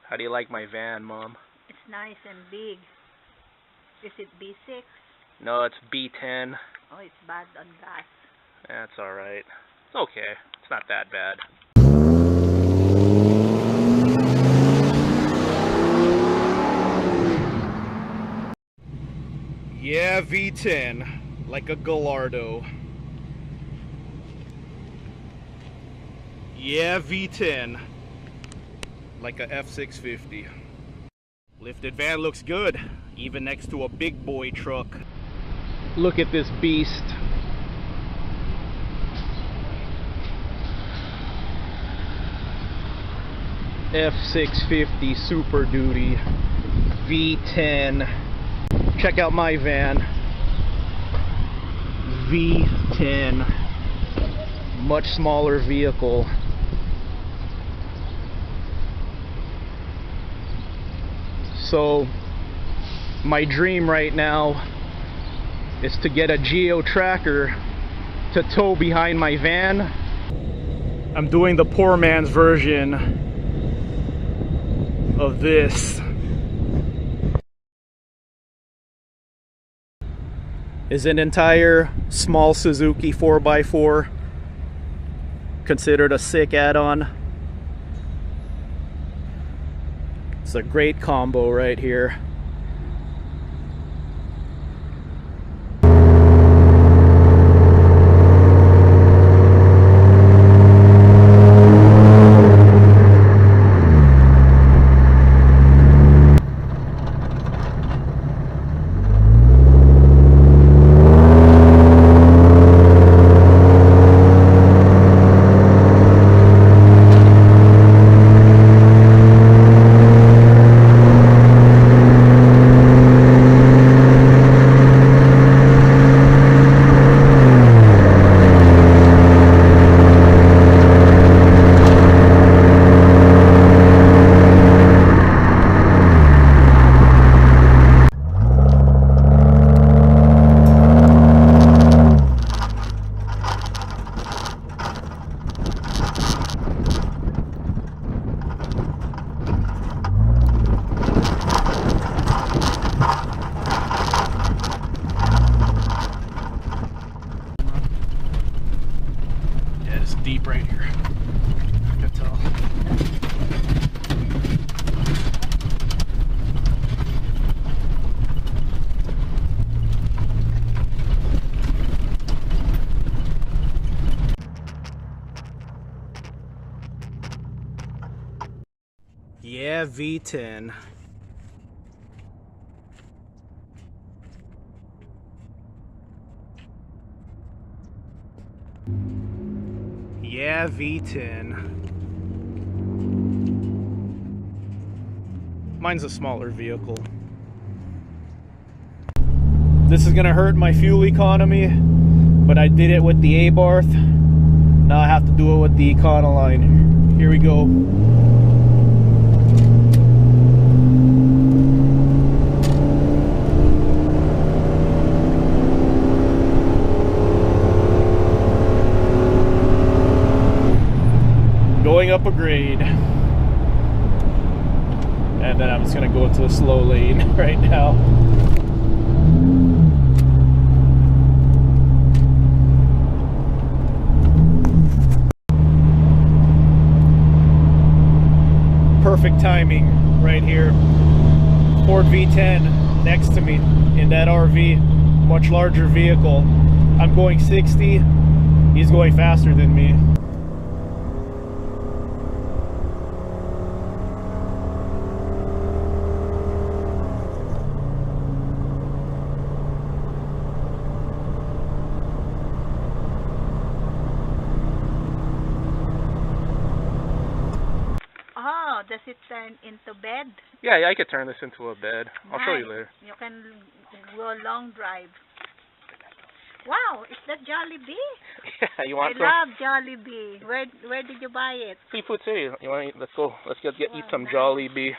How do you like my van, Mom? It's nice and big. Is it B6? No, it's B10. Oh, it's bad on gas. That's alright. It's okay. It's not that bad. Yeah, V10. Like a Gallardo. Yeah, V10. Like a F650. Lifted van looks good, even next to a big boy truck. Look at this beast. F650 Super Duty V10. Check out my van. V10. Much smaller vehicle. So my dream right now is to get a geo tracker to tow behind my van. I'm doing the poor man's version of this. Is an entire small Suzuki 4x4 considered a sick add-on? It's a great combo right here. Deep right here. I can tell. Yeah, V10. Yeah, V10. Mine's a smaller vehicle. This is gonna hurt my fuel economy, but I did it with the A-Barth. Now I have to do it with the Econoline. Here we go. Going up a grade, and then I'm just gonna go into a slow lane right now. Perfect timing right here. Ford V10 next to me in that RV, much larger vehicle. I'm going 60, he's going faster than me. Oh, does it turn into bed? Yeah, I could turn this into a bed. I'll show you later. You can go long drive. Wow, is that Jollibee? Yeah, you want I some? love Jollibee. Where did you buy it? Seafood City. You want to eat? Let's go. Let's eat some Nice. Jollibee.